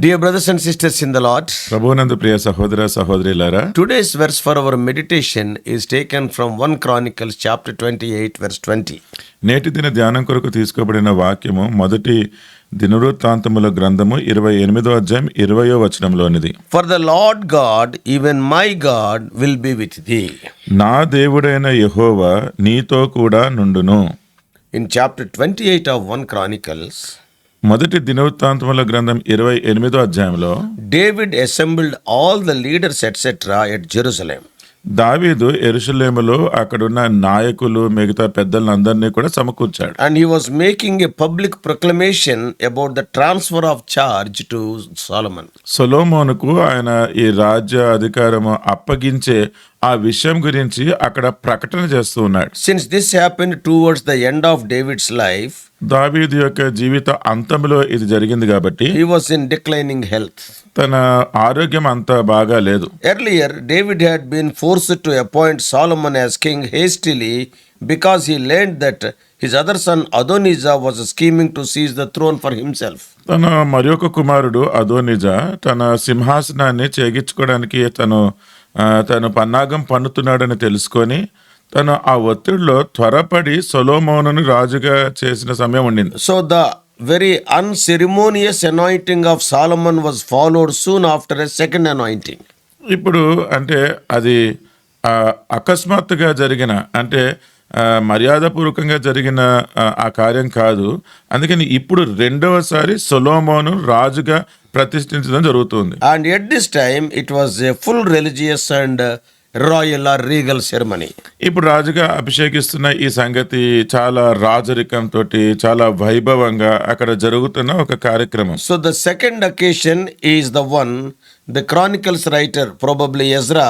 Dear brothers and sisters in the Lord, ప్రభువునందు ప్రియ సహోదర సహోదరులారా, today's verse for our meditation is taken from 1 Chronicles chapter 28 verse 20. నేటి దిన ధ్యానం కొరకు తీసుకోబడిన వాక్యము మొదటి దినవృత్తాంతముల గ్రంథము 28వ అధ్యాయం 20వ వచనంలోనిది. For the Lord God, even my God, will be with thee. నా దేవుడైన యెహోవా నీతో కూడా నుండును. In chapter 28 of 1 Chronicles, మొదటి దినవృత్తాంతముల గ్రంథం 28వ అధ్యాయంలో David assembled all the leaders etc. at Jerusalem. దావీదు యెరూషలేములో అక్కడున్న నాయకులు మిగతా పెద్దలందరినీ కూడా సమకూర్చాడు. And he was making a public proclamation about the transfer of charge to Solomon. సొలొమోనుకు ఆయన ఈ రాజ్య అధికారము అప్పగించే ఆ విషయం గురించి అక్కడ ప్రకటన చేస్తూ ఉన్నాడు. Since this happened towards the end of David's life, దావీదు యొక్క జీవిత అంతంలో ఇది జరిగింది కాబట్టి he was in declining health. తన ఆరోగ్యం అంత బాగా లేదు. Earlier, David had been forced to appoint Solomon as king hastily because he learned that his other son Adonijah was scheming to seize the throne for himself. తన మరొక కుమారుడు అదోనిజా తన సింహాసనాన్ని చేగించుకోవడానికి తను పన్నాగం పన్నుతున్నాడని తెలుసుకొని తను ఆ ఒత్తిడిలో త్వరపడి సొలొమోనును రాజుగా చేసిన సమయం ఉండింది. So the very unceremonious anointing of Solomon was followed soon after a second anointing. ఇప్పుడు అంటే అది అకస్మాత్తుగా జరిగిన అంటే మర్యాదపూర్వకంగా జరిగిన ఆ కార్యం కాదు. అందుకని ఇప్పుడు రెండవసారి సొలొమోను రాజుగా ప్రతిష్ఠించడం జరుగుతుంది. And at this time it was a full religious and royal or regal ceremony. ఇప్పుడు రాజుగా అభిషేకిస్తున్న ఈ సంగతి చాలా రాజరికం తోటి చాలా వైభవంగా అక్కడ జరుగుతున్న ఒక కార్యక్రమం. So the second occasion is the one the Chronicles writer probably Ezra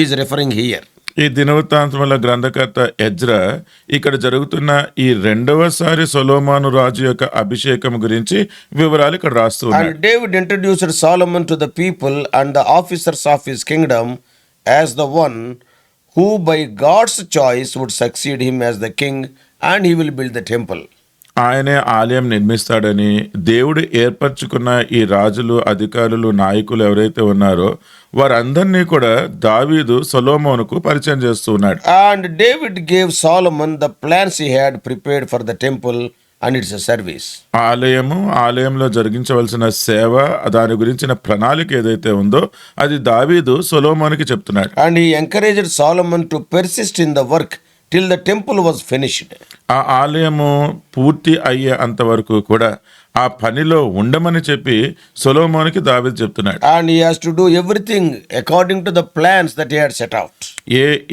is referring here. ఈ దినవృత్తాంతముల గ్రంథకర్త ఎజ్రా ఇక్కడ జరుగుతున్న ఈ రెండవసారి సొలొమోను రాజు యొక్క అభిషేకం గురించి వివరాలు ఇక్కడ రాస్తున్నారు. And David introduced Solomon to the people and the officers of his kingdom as the one who by God's choice would succeed him as the king, and he will build the temple. ఆయనే ఆలయం నిర్మిస్తాడని దేవుడు ఏర్పరచుకున్న ఈ రాజులు అధికారులు నాయకులు ఎవరైతే ఉన్నారో వారందరినీ కూడా దావీదు సొలొమోనుకు పరిచయం చేస్తూ ఉన్నాడు. And David gave Solomon the plans he had prepared for the temple and its service. ఆలయంలో జరిగించవలసిన సేవ దాని గురించిన ప్రణాళిక ఏదైతే ఉందో అది దావీదు సొలొమోనుకి చెప్తున్నాడు. And he encouraged Solomon to persist in the work till the temple was finished. ఆ ఆలయము పూర్తి అయ్యే అంతవరకు కూడా ఆ పనిలో ఉండమని చెప్పి సొలొమోనుకి దావీదు చెప్తున్నాడు. And he has to do everything according to the plans that he had set out.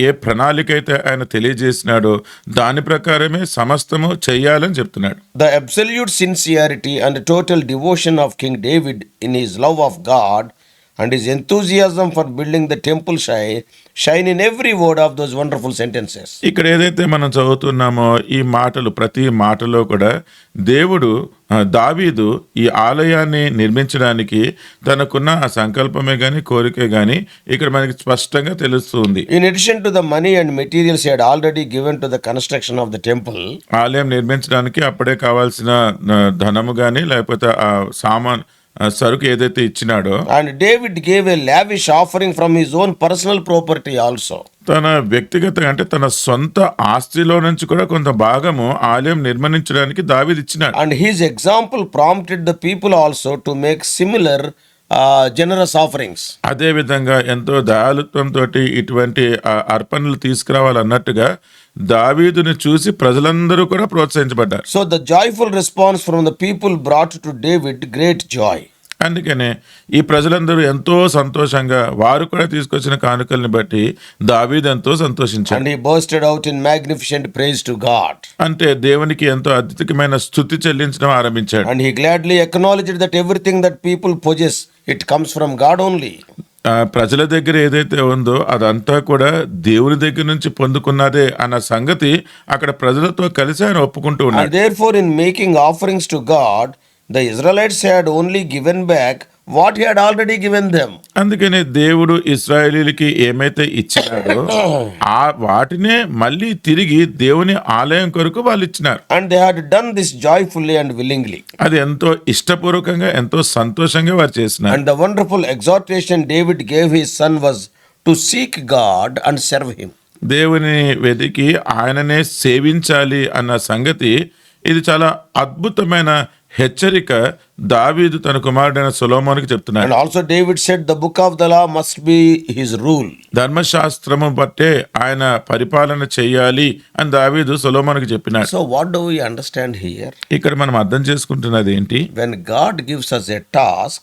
ఏ ప్రణాళిక అయితే ఆయన తెలియజేసినాడో దాని ప్రకారమే సమస్తము చెయ్యాలని చెప్తున్నాడు. The absolute sincerity and total devotion of King David in his love of God and his enthusiasm for building the temple shine in every word of those wonderful sentences. ఇక్కడ ఏదైతే మనం చదువుతున్నామో ఈ మాటలు ప్రతి మాటలో కూడా దావీదు ఈ ఆలయాన్ని నిర్మించడానికి తనకున్న ఆ సంకల్పమే గాని కోరికే గాని ఇక్కడ మనకి స్పష్టంగా తెలుస్తుంది. In addition to the money and materials he had already given to the construction of the temple, ఆలయం నిర్మించడానికి అప్పుడే కావాల్సిన ధనము గాని లేకపోతే ఆ సామాన్ సరుకు ఏదైతే ఇచ్చినాడో, and David gave a lavish offering from his own personal property also. తన వ్యక్తిగత అంటే తన సొంత ఆస్తిలో నుంచి కూడా కొంత భాగము ఆలయం నిర్మించడానికి దావీదు ఇచ్చినాడు. And his example prompted the people also to make similar generous offerings. అదే విధంగా ఎంతో దయాళుత్వంతో ఇటువంటి అర్పణలు తీసుకురావాలన్నట్టుగా దావీదుని చూసి ప్రజలందరూ కూడా ప్రోత్సహించబడ్డారు. So the joyful response from the people brought to David great joy. అందుకనే ఈ ప్రజలందరూ ఎంతో సంతోషంగా వారు కూడా తీసుకొచ్చిన కానుకల్ని బట్టి దావీదు ఎంతో సంతోషించాడు. And he bursted out in magnificent praise to God. అంటే దేవునికి ఎంతో అత్యధికమైన స్తుతి చెల్లించడం ఆరంభించాడు. And he gladly acknowledged that everything that people possess, it comes from God only. ప్రజల దగ్గర ఏదైతే ఉందో అదంతా కూడా దేవుని దగ్గర నుంచి పొందుకున్నదే అన్న సంగతి అక్కడ ప్రజలతో కలిసి ఆయన ఒప్పుకుంటూ ఉన్నాడు. And therefore in making offerings to God, the Israelites had only given back what he had already given them. అందుకనే దేవుడు ఇశ్రాయేలీలకి ఏమైతే ఇచ్చినాడో ఆ వాటినే మళ్ళీ తిరిగి దేవుని ఆలయం కొరకు వాళ్ళు ఇచ్చినారు. And they had done this joyfully and willingly. అది ఎంతో ఇష్టపూర్వకంగా ఎంతో సంతోషంగా వారు చేసినారు. And the wonderful exhortation David gave his son was to seek God and serve him. దేవుని వెతికి ఆయననే సేవించాలి అన్న సంగతి ఇది చాలా అద్భుతమైన హెచ్చరిక దావీదు తన కుమారుడైన సొలొమోనుకి చెప్తున్నాడు. And also David said the book of the law must be his rule. ధర్మశాస్త్రము బట్టే ఆయన పరిపాలన చేయాలి అని దావీదు సొలొమోనుకి చెప్పినాడు. So what do we understand here? ఇక్కడ మనం అర్థం చేసుకుంటున్నది ఏంటి? When God gives us a task,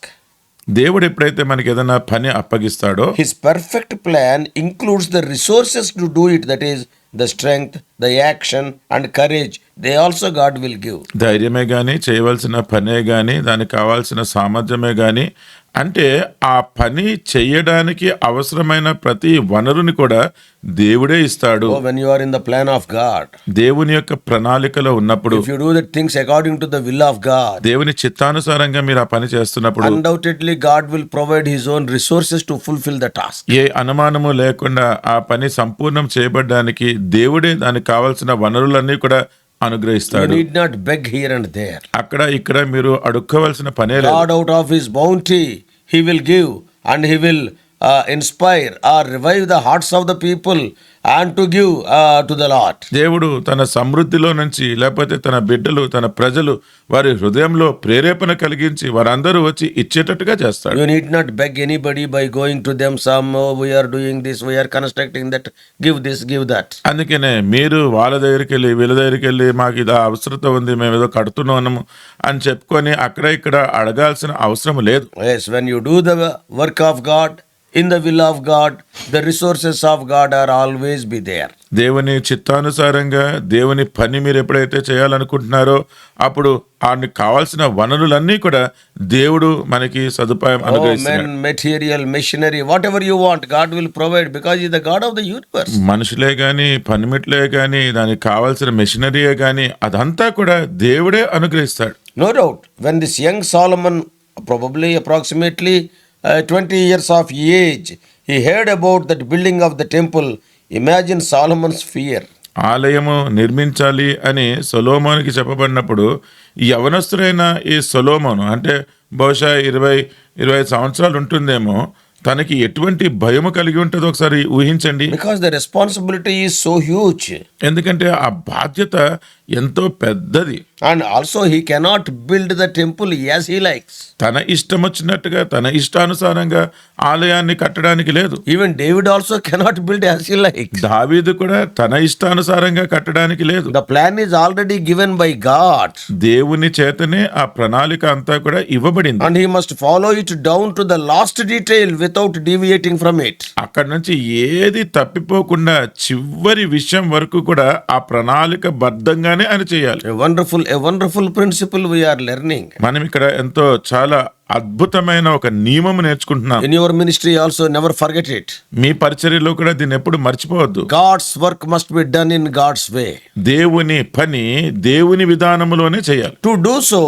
దేవుడు ఎప్పుడైతే మనకి ఏదైనా పని అప్పగిస్తాడో his perfect plan includes the resources to do it, that is the strength, the action and courage. They also God will give. ధైర్యమే గాని చేయవలసిన పనే గాని దానికి కావాల్సిన సామర్థ్యమే గాని అంటే ఆ పని చేయడానికి అవసరమైన ప్రతి వనరుని కూడా దేవుడే ఇస్తాడు. So when you are in the plan of God, దేవుని యొక్క ప్రణాళికలో ఉన్నప్పుడు if you do the things according to the will of God, దేవుని చిత్తానుసారంగా మీరు ఆ పని చేస్తున్నప్పుడు undoubtedly God will provide his own resources to fulfill the task. ఏ అనుమానము లేకుండా ఆ పని సంపూర్ణం చేయబడడానికి దేవుడే దానికి కావాల్సిన వనరులన్నీ కూడా You అనుగ్రహిస్తాడు. need not beg here and there. అక్కడ ఇక్కడ మీరు అడుక్కోవలసిన పనే లేదు. God out of his bounty, he will give and he will inspire or revive the hearts of the people and to give to the Lord. దేవుడు తన సమృద్ధిలో నుంచి లేకపోతే తన బిడ్డలు తన ప్రజలు వారి హృదయంలో ప్రేరేపణ కలిగించి వారందరూ వచ్చి ఇచ్చేటట్టుగా చేస్తాడు. You need not beg anybody by going to them some, oh, we are doing this, we are constructing that, give this, give that. అందుకనే మీరు వాళ్ళ దగ్గరికి వెళ్ళి వీళ్ళ దగ్గరికి వెళ్ళి మాకు ఇది అవసరత ఉంది మేము ఏదో కడుతున్నాము అని చెప్పుకొని అక్కడ ఇక్కడ అడగాల్సిన అవసరం లేదు. Yes, when you do the work of God, in the will of God, the resources of God are always be there. దేవుని చిత్తానుసారంగా దేవుని పని మీరు ఎప్పుడైతే చేయాలనుకుంటున్నారో అప్పుడు ఆయనకు కావాల్సిన వనరులన్నీ కూడా దేవుడు మనకి సదుపాయం Oh, అనుగ్రహిస్తాడు. men, material, machinery, whatever you want, God will provide because he is the God of the universe. మనుషులే గాని పనిమిట్లే గాని దానికి కావాల్సిన మెషినరీయే గాని అదంతా కూడా దేవుడే అనుగ్రహిస్తాడు. No doubt, when this young Solomon, probably approximately 20 years of age, he heard about that building of the temple. Imagine Solomon's fear. ఆలయము నిర్మించాలి అని సొలొమోనుకి చెప్పబడినప్పుడు ఈ యవనస్తుడైన ఈ సొలొమోను అంటే బహుశా 20-25 సంవత్సరాలు ఉంటుందేమో తనకి ఎటువంటి భయము కలిగి ఉంటుందో ఒకసారి ఊహించండి. Because the responsibility is so huge. ఎందుకంటే ఆ బాధ్యత ఎంతో పెద్దది. And also he cannot build the temple as he likes. తన ఇష్టం వచ్చినట్టుగా తన ఇష్టానుసారంగా ఆలయాన్ని కట్టడానికి లేదు. Even David also cannot build as he likes. దావీదు కూడా తన ఇష్టానుసారంగా కట్టడానికి లేదు. The plan is already given by God. దేవుని చేతనే ఆ ప్రణాళిక అంతా కూడా ఇవ్వబడింది. And he must follow it down to the last detail without deviating from it. అక్కడి నుంచి ఏది తప్పిపోకుండా చివరి విషయం వరకు కూడా ఆ ప్రణాళిక బద్ధంగానే ఆయన చేయాలి. A wonderful principle we are learning. మనం ఇక్కడ ఎంతో చాలా అద్భుతమైన ఒక నియమం నేర్చుకుంటున్నాం. In your ministry also never forget it. మీ పరిచర్యలో కూడా దీన్ని ఎప్పుడు మర్చిపోవద్దు. God's work must be done in God's way. దేవుని పని దేవుని విధానములోనే చేయాలి. To do so,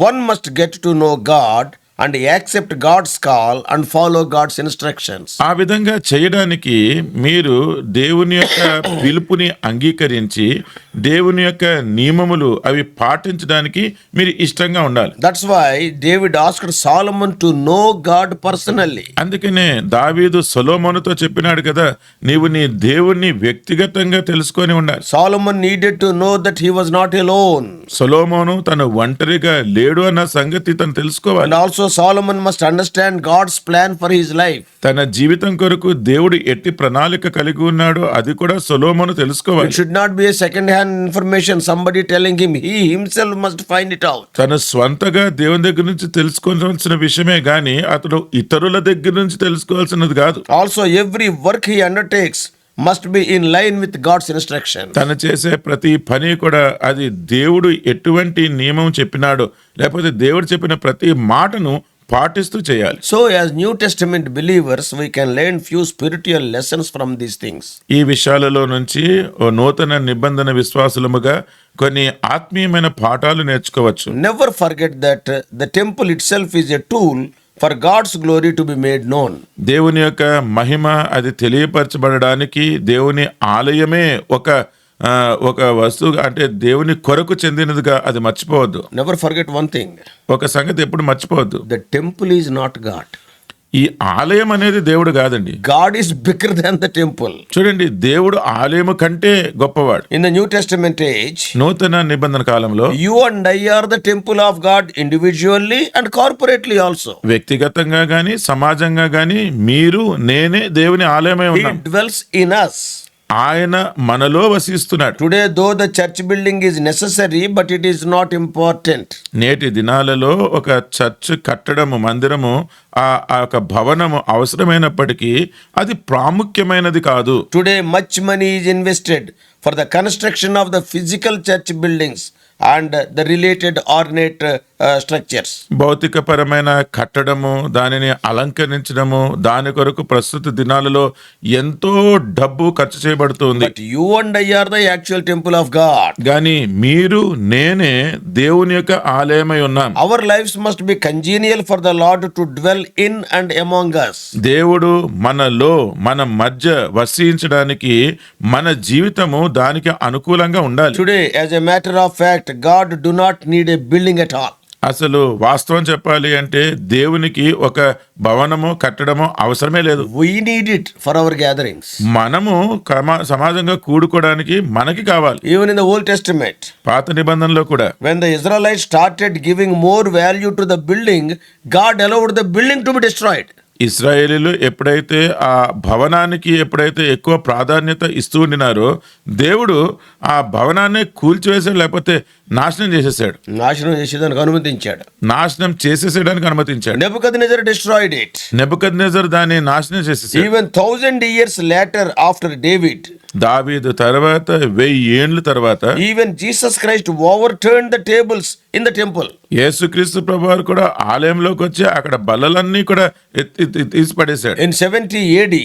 one must get to know God and accept God's call and follow God's instructions. ఆ విధంగా చేయడానికి మీరు దేవుని యొక్క పిలుపుని అంగీకరించి దేవుని యొక్క నియమములు అవి పాటించడానికి మీరు ఇష్టంగా ఉండాలి. That's why David asked Solomon to know God personally. అందుకనే దావీదు సొలొమోనుతో చెప్పినాడు కదా నీవు నీ దేవుణ్ణి వ్యక్తిగతంగా తెలుసుకొని ఉండాలి. Solomon needed to know that he was not alone. సొలొమోను తను ఒంటరిగా లేడు అన్న సంగతి తను తెలుసుకోవాలి. And also Solomon must understand God's plan for his life. తన జీవితం కొరకు దేవుడు ఎట్టి ప్రణాళిక కలిగి ఉన్నాడో అది కూడా సొలొమోను It తెలుసుకోవాలి. should not be a second-hand information, somebody telling him. He himself must find it out. తన స్వంతగా దేవుని దగ్గర నుంచి తెలుసుకోవాల్సిన విషయమే గాని అతడు ఇతరుల దగ్గర నుంచి తెలుసుకోవాల్సినది కాదు. Also, every work he undertakes must be in line with God's instructions. తను చేసే ప్రతి పని కూడా అది దేవుడు ఎటువంటి నియమం చెప్పినాడో లేకపోతే దేవుడు చెప్పిన ప్రతి మాటను పాటిస్తూ చేయాలి. So, as New Testament believers, we can learn few spiritual lessons from these things. ఈ విషయాలలో నుంచి ఓ నూతన నిబంధన విశ్వాసులముగా కొన్ని ఆత్మీయమైన పాఠాలు నేర్చుకోవచ్చు. Never forget that the temple itself is a tool for God's glory to be made known. దేవుని యొక్క మహిమ అది తెలియపరచబడడానికి దేవుని ఆలయమే ఒక వస్తువు, అంటే దేవుని కొరకు చెందినదిగా అది మర్చిపోవద్దు. Never forget one thing. ఒక సంగతి ఎప్పుడు మర్చిపోవద్దు, The temple is not God. ఈ ఆలయం అనేది దేవుడు కాదండి. God is bigger than the temple. చూడండి, దేవుడు ఆలయము కంటే గొప్పవాడు. In the New Testament age, నూతన నిబంధన కాలంలో you and I are the temple of God individually and corporately also. వ్యక్తిగతంగా గాని సమాజంగా గాని మీరు నేనే దేవుని ఆలయమై He ఉన్నాం. dwells in us. ఆయన మనలో వసిస్తున్నాడు. Today, though the church building is necessary, but it is not important. నేటి దినాలలో ఒక చర్చ్ కట్టడము, మందిరము, ఆ యొక్క భవనము అవసరమైనప్పటికీ అది ప్రాముఖ్యమైనది కాదు. Today, much money is invested for the construction of the physical church buildings and the related ornate structures. భౌతికపరమైన కట్టడము, దానిని అలంకరించడము, దాని కొరకు ప్రస్తుత దినాలలో ఎంతో డబ్బు ఖర్చు చేయబడుతుంది. But you and I are the actual temple of God. కానీ మీరు నేనే దేవుని యొక్క ఆలయమై ఉన్నాం. Our lives must be congenial for the Lord to dwell in and among us. దేవుడు మనలో, మన మధ్య వసించడానికి మన జీవితము దానికి అనుకూలంగా ఉండాలి. Today, as a matter of fact, God do not need a building at all. అసలు వాస్తవం చెప్పాలి అంటే దేవునికి ఒక భవనము కట్టడము అవసరమే లేదు. We need it for our gatherings. మనము సమాజంగా కూడుకోవడానికి మనకి కావాలి. Even in the Old Testament, పాత నిబంధనలో కూడా when the Israelites started giving more value to the building, God allowed the building to be destroyed. ఇశ్రాయేలీలు ఎప్పుడైతే ఆ భవనానికి ఎక్కువ ప్రాధాన్యత ఇస్తూ ఉండినారో దేవుడు ఆ భవనాన్ని కూల్చివేసాడు, లేకపోతే నాశనం చేసేసాడు. నాశనం చేసేదానికి అనుమతించాడు. నాశనం చేసేసేయడానికి అనుమతించాడు. Nebuchadnezzar destroyed it. నెబుకద్నెజర్ దాన్ని నాశనం చేసేసాడు. Even 1000 years later, after David, దావీదు తర్వాత 1000 ఏండ్ల తర్వాత even Jesus Christ overturned the tables in the temple. యేసుక్రీస్తు ప్రభువారు కూడా ఆలయంలోకి వచ్చి అక్కడ బల్లలన్నీ కూడా తీసి పడేశాడు. In 70 AD,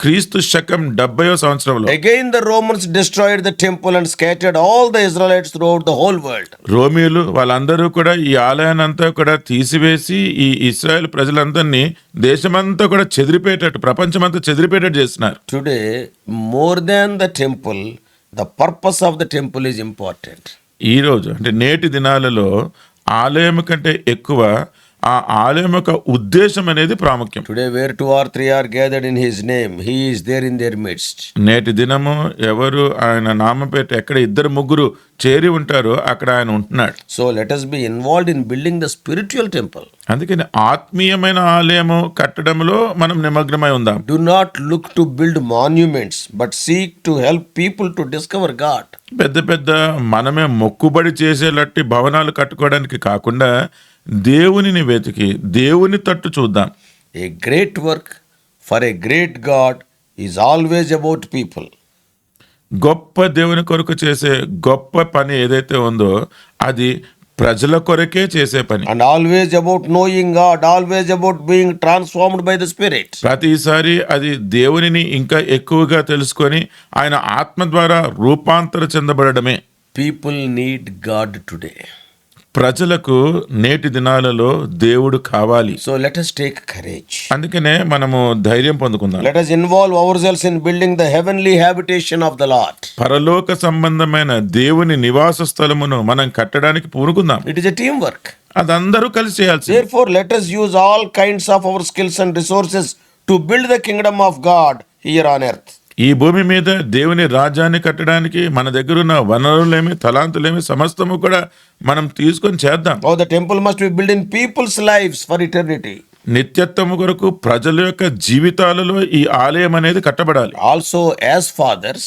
క్రీస్తు శకం 70వ సంవత్సరంలో again the Romans destroyed the temple and scattered all the Israelites throughout the whole world. రోమియోలు వాళ్ళందరూ కూడా ఈ ఆలయాన్ని అంతా కూడా తీసివేసి ఈ ఇశ్రాయేల్ ప్రజలందరినీ దేశమంతా కూడా చెదిరిపోయేటట్టు, ప్రపంచమంతా చెదిరిపోయేటట్టు చేస్తున్నారు. Today, more than the temple, the purpose of the temple is important. ఈ రోజు అంటే నేటి దినాలలో ఆలయం కంటే ఎక్కువ ఆ ఆలయం యొక్క ఉద్దేశం అనేది ప్రాముఖ్యం. Today, where 2 or 3 are gathered in his name, he is there in their midst. నేటి దినము ఎవరు ఆయన నామం పెట్టి ఎక్కడ 2-3 చేరి ఉంటారో అక్కడ ఆయన ఉంటున్నాడు. So let us be involved in building the spiritual temple. అందుకని ఆత్మీయమైన ఆలయము కట్టడంలో మనం నిమగ్నమై ఉందాం. Do not look to build monuments, but seek to help people to discover God. పెద్ద మనమే మొక్కుబడి చేసేలాంటి భవనాలు కట్టుకోవడానికి కాకుండా దేవునిని వెతికి దేవుని తట్టు చూద్దాం. A great work for a great God is always about people. గొప్ప దేవుని కొరకు చేసే గొప్ప పని ఏదైతే ఉందో అది ప్రజల కొరకే చేసే పని. And always about knowing God, always about being transformed by the Spirit. ప్రతిసారి అది దేవునిని ఇంకా ఎక్కువగా తెలుసుకొని ఆయన ఆత్మ ద్వారా రూపాంతర చెందబడమే. People need God today. ప్రజలకు నేటి దినాలలో దేవుడు కావాలి. So let us take courage. అందుకనే మనము ధైర్యం పొందుకుందాం. Let us involve ourselves in building the heavenly habitation of the Lord. పరలోక సంబంధమైన దేవుని నివాస స్థలమును మనం కట్టడానికి పూనుకుందాం. It is a teamwork. అదందరూ కలిసి చేయాల్సి. Therefore, let us use all kinds of our skills and resources to build the kingdom of God here on earth. ఈ భూమి మీద దేవుని రాజ్యాన్ని కట్టడానికి మన దగ్గర ఉన్న వనరులేమి, తలాంతులేమి సమస్తము కూడా మనం తీసుకొని చేద్దాం. Oh, the temple must be built in people's lives for eternity. నిత్యత్వము కొరకు ప్రజల యొక్క జీవితాలలో ఈ ఆలయం అనేది కట్టబడాలి. Also, as fathers,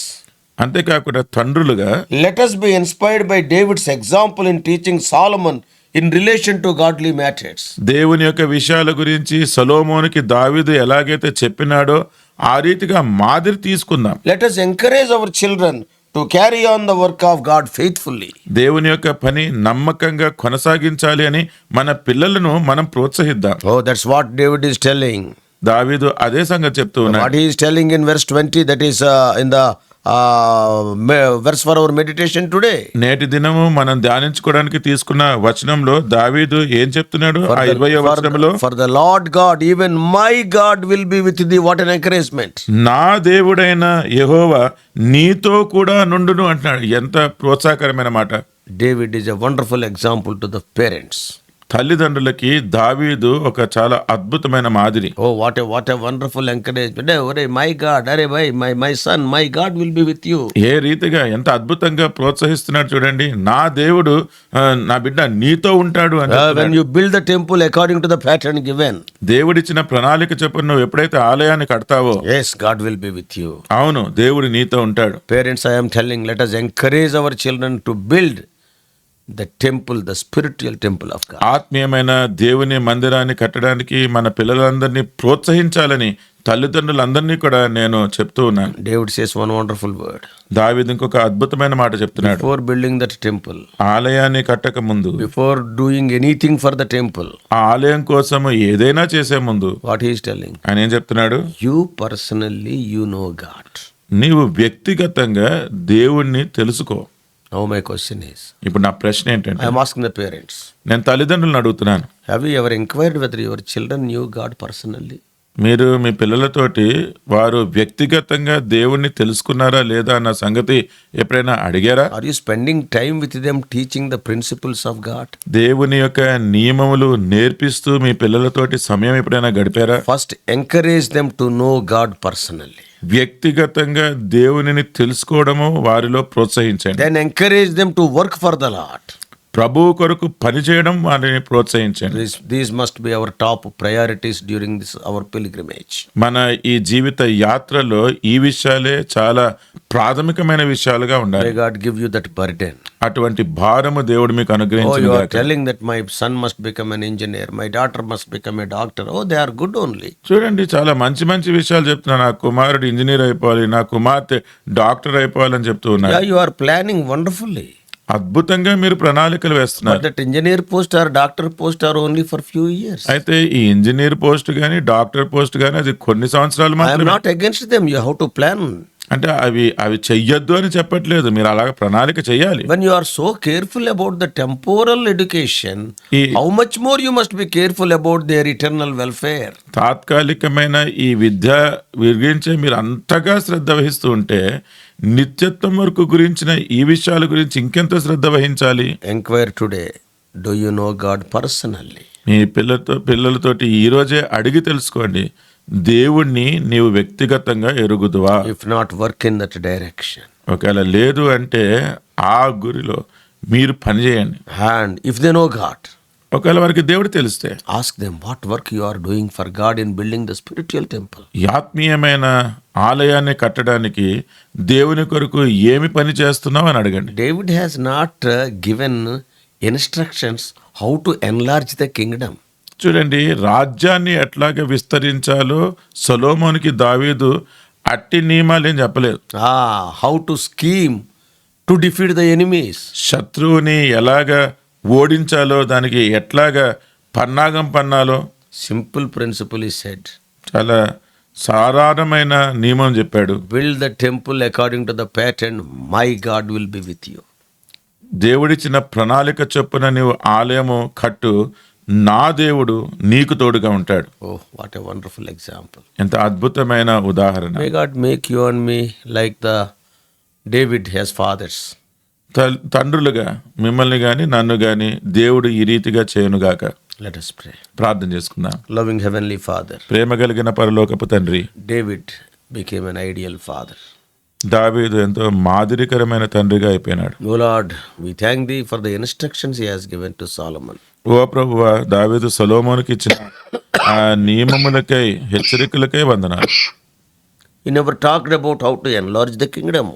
అంతేకాకుండా తండ్రులుగా let us be inspired by David's example in teaching Solomon in relation to godly matters. దేవుని యొక్క విషయాల గురించి సొలొమోనుకి దావీదు ఎలాగైతే చెప్పినాడో ఆ రీతిగా మాదిరి తీసుకుందాం. Let us encourage our children to carry on the work of God faithfully. దేవుని యొక్క పని నమ్మకంగా కొనసాగించాలి అని మన పిల్లలను మనం ప్రోత్సహిద్దాం. Oh, that's what David is telling. దావీదు అదే సంగతి చెప్తూ ఉన్నాడు. What he is telling in verse 20, that is in the verse for our meditation today. నేటి దినము మనం ధ్యానించుకోవడానికి తీసుకున్న వచనంలో దావీదు ఏం చెప్తున్నాడు? ఆ 20వ వచనంలో, For the Lord God, even my God will be with thee. What an encouragement. నా దేవుడైన యెహోవా నీతో కూడా నుండును అంటున్నాడు. ఎంత ప్రోత్సాహకరమైన మాట. David is a wonderful example to the parents. తల్లిదండ్రులకి దావీదు ఒక చాలా అద్భుతమైన మాదిరి. Oh, what a wonderful encouragement. Hey, my God, my son, my God will be with you. ఏ రీతిగా ఎంత అద్భుతంగా ప్రోత్సహిస్తున్నాడు చూడండి. నా దేవుడు నా బిడ్డ నీతో ఉంటాడు అని When చెప్తున్నాడు. you build the temple according to the pattern given, దేవుడిచ్చిన ప్రణాళిక చొప్పున నువ్వు ఎప్పుడైతే ఆలయాన్ని కడతావో, yes, God will be with you. అవును, దేవుడు నీతో ఉంటాడు. Parents, I am telling, let us encourage our children to build the temple, the spiritual temple of God. ఆత్మీయమైన దేవుని మందిరాన్ని కట్టడానికి మన పిల్లలందరినీ ప్రోత్సహించాలని తల్లిదండ్రులందరినీ కూడా నేను చెప్తూ ఉన్నాను. David says one wonderful word. దావీదు ఇంకొక అద్భుతమైన మాట చెప్తున్నాడు. Before building that temple, ఆలయాన్ని కట్టక ముందు, before doing anything for the temple, ఆ ఆలయం కోసం ఏదైనా చేసే ముందు what he is telling, ఆయన ఏం చెప్తున్నాడు? you personally, you know God. నీవు వ్యక్తిగతంగా దేవుణ్ణి తెలుసుకో. Now my question is, ఇప్పుడు నా ప్రశ్న ఏంటంటే, I am asking the parents, నేను తల్లిదండ్రులను అడుగుతున్నాను, have you ever inquired whether your children knew God personally? మీరు మీ పిల్లలతోటి వారు వ్యక్తిగతంగా దేవుణ్ణి తెలుసుకున్నారా లేదా అన్న సంగతి ఎప్పుడైనా అడిగారా? Are you spending time with them teaching the principles of God? దేవుని యొక్క నియమములు నేర్పిస్తూ మీ పిల్లలతోటి సమయం ఎప్పుడైనా గడిపారా? First, encourage them to know God personally. వ్యక్తిగతంగా దేవునిని తెలుసుకోవడము వారిలో ప్రోత్సహించండి. Then encourage them to work for the Lord. ప్రభువు కొరకు పనిచేయడం వారిని ప్రోత్సహించండి. These must be our top priorities during this our pilgrimage. మన ఈ జీవిత యాత్రలో ఈ విషయాలే చాలా ప్రాథమికమైన విషయాలుగా May ఉండాలి. God give you that burden. అటువంటి భారము దేవుడు మీకు Oh, you are అనుగ్రహించుగాక. telling that my son must become an engineer, my daughter must become a doctor. Oh, they are good only. చూడండి, చాలా మంచి మంచి విషయాలు చెప్తున్నా. నా కుమారుడు ఇంజనీర్ అయిపోవాలి, నా కుమార్తె డాక్టర్ అయిపోవాలని చెప్తూ ఉన్నారు. Yeah, you are planning wonderfully. అద్భుతంగా మీరు ప్రణాళికలు But వేస్తున్నారు. that engineer post or doctor post are only for few years. అయితే ఈ ఇంజనీర్ పోస్ట్ గానీ డాక్టర్ పోస్ట్ గానీ అది కొన్ని సంవత్సరాలు I am మాత్రమే. not against them. You have to plan. అంటే అవి చెయ్యొద్దు అని చెప్పట్లేదు, మీరు అలాగ ప్రణాళిక చెయ్యాలి. When you are so careful about the temporal education, ఈ- how much more you must be careful about their eternal welfare. తాత్కాలికమైన ఈ విద్య గురించి మీరు అంతగా శ్రద్ధ వహిస్తూ ఉంటే నిత్యత్వం వరకు గురించిన ఈ విషయాల గురించి ఇంకెంత శ్రద్ధ వహించాలి? Inquire today. Do you know God personally? మీ పిల్లలతోటి ఈ రోజే అడిగి తెలుసుకోండి, దేవుణ్ణి నీవు వ్యక్తిగతంగా ఎరుగుదువా? If not, work in that direction. ఒకవేళ లేదు అంటే ఆ గురిలో మీరు పనిచేయండి. And if they know God, ఒకవేళ వారికి దేవుడు తెలిస్తే ask them what work you are doing for God in building the spiritual temple. ఈ ఆత్మీయమైన ఆలయాన్ని కట్టడానికి దేవుని కొరకు ఏమి పని చేస్తున్నావు అని అడగండి. David has not given instructions how to enlarge the kingdom. చూడండి, రాజ్యాన్ని ఎట్లాగ విస్తరించాలో సొలొమోనుకి దావీదు అట్టి నియమాలు ఏం చెప్పలేదు. How to scheme to defeat the enemies. శత్రువుని ఎలాగ ఓడించాలో, దానికి ఎట్లాగా పన్నాగం పన్నాలో Simple principle is said. చాలా సాధారణమైన నియమం చెప్పాడు. Build the temple according to the pattern, my God will be with you. దేవుడిచ్చిన ప్రణాళిక చొప్పున నీవు ఆలయము కట్టు, నా దేవుడు నీకు తోడుగా ఉంటాడు. Oh, what a wonderful example. ఎంత అద్భుతమైన ఉదాహరణ. May God make you and me like the David has fathers. తండ్రులుగా మిమ్మల్ని గాని నన్ను గాని దేవుడు ఈ రీతిగా చేయనుగాక. Let us pray. ప్రార్థన చేసుకుందాం. Loving Heavenly Father, ప్రేమ కలిగిన పరలోకపు తండ్రి, David became an ideal father. దావీదు ఎంతో మాదిరికరమైన తండ్రిగా అయిపోయినాడు. O Lord, we thank Thee for the instructions He has given to Solomon. ఓ ప్రభువా, దావీదు సొలొమోనుకి ఇచ్చిన ఆ నియమములకై హెచ్చరికలకై వందనాలు. He never talked about how to enlarge the kingdom.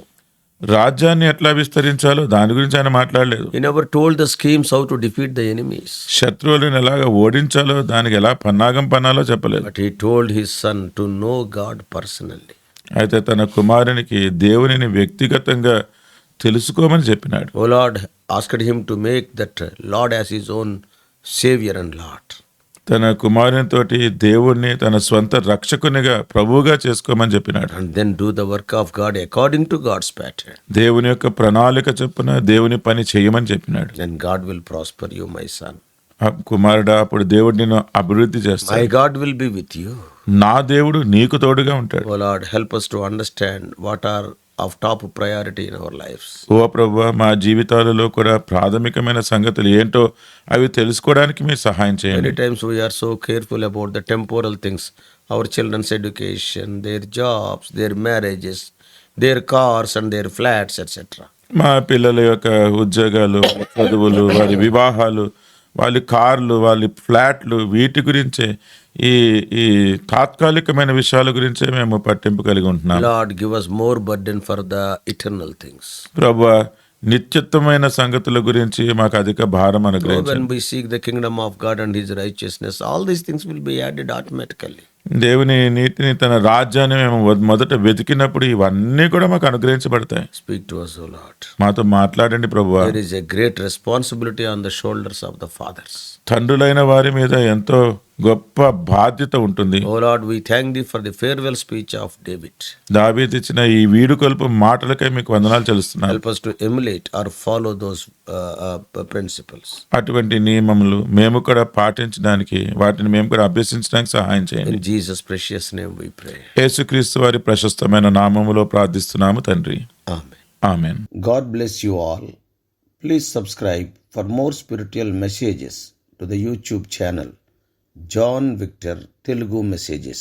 రాజ్యాన్ని ఎట్లా విస్తరించాలో దాని గురించి ఆయన మాట్లాడలేదు. He never told the schemes how to defeat the enemies. శత్రువులను ఎలాగ ఓడించాలో, దానికి ఎలా పన్నాగం పన్నాలో చెప్పలేదు. But he told his son to know God personally. అయితే తన కుమారునికి దేవునిని వ్యక్తిగతంగా తెలుసుకోమని చెప్పినాడు. O Lord asked him to make that Lord as his own Savior and Lord. తన కుమారునితోటి దేవుణ్ణి తన స్వంత రక్షకునిగా ప్రభువుగా చేసుకోమని చెప్పినాడు. and then do the work of God according to God's pattern. దేవుని యొక్క ప్రణాళిక చొప్పున దేవుని పని చేయమని చెప్పినాడు. Then God will prosper you, my son. ఆ కుమారుడా, అప్పుడు దేవుడు నిన్ను అభివృద్ధి My చేస్తాడు. God will be with you. నా దేవుడు నీకు తోడుగా ఉంటాడు. Oh Lord, help us to understand what are of top priority in our lives. ఓ ప్రభువా, మా జీవితాలలో కూడా ప్రాథమికమైన సంగతులు ఏంటో అవి తెలుసుకోవడానికి మీరు సహాయం చేయండి. Many times we are so careful about the temporal things, our children's education, their jobs, their marriages, their cars and their flats, etc. మా పిల్లల యొక్క ఉద్యోగాలు, వాళ్ళ చదువులు, వారి వివాహాలు, వాళ్ళ కార్లు, వాళ్ళ ఫ్లాట్లు, వీటి గురించే ఈ ఈ తాత్కాలికమైన విషయాల గురించే మేము పట్టింపు కలిగి ఉంటున్నాం. Lord, give us more burden for the eternal things. ప్రభువా, నిత్యత్వమైన సంగతుల గురించి మాకు అధిక భారం So అనుగ్రహించండి. when we seek the kingdom of God and His righteousness, all these things will be added automatically. దేవుని నీతిని, తన రాజ్యాన్ని మేము మొదట వెతికినప్పుడు ఇవన్నీ కూడా మాకు అనుగ్రహించబడతాయి. Speak to us, O Lord. మాతో మాట్లాడండి ప్రభువా. There is a great responsibility on the shoulders of the fathers. తండ్రులైన వారి మీద ఎంతో గొప్ప బాధ్యత ఉంటుంది. O Lord, we thank Thee for the farewell speech of David. దావీదు ఇచ్చిన ఈ వీడుకొలుపు మాటలకై మీకు వందనాలు చెల్లిస్తున్నాను. Help us to emulate or follow those principles. అటువంటి నియమములు మేము కూడా పాటించడానికి, వాటిని మేము కూడా అభ్యసించడానికి సహాయం చేయండి. In Jesus' precious name we pray. యేసుక్రీస్తు వారి ప్రశస్తమైన నామములో ప్రార్థిస్తున్నాము తండ్రి. Amen. Amen. God bless you all. Please subscribe for more spiritual messages to the YouTube channel John Victor Telugu Messages.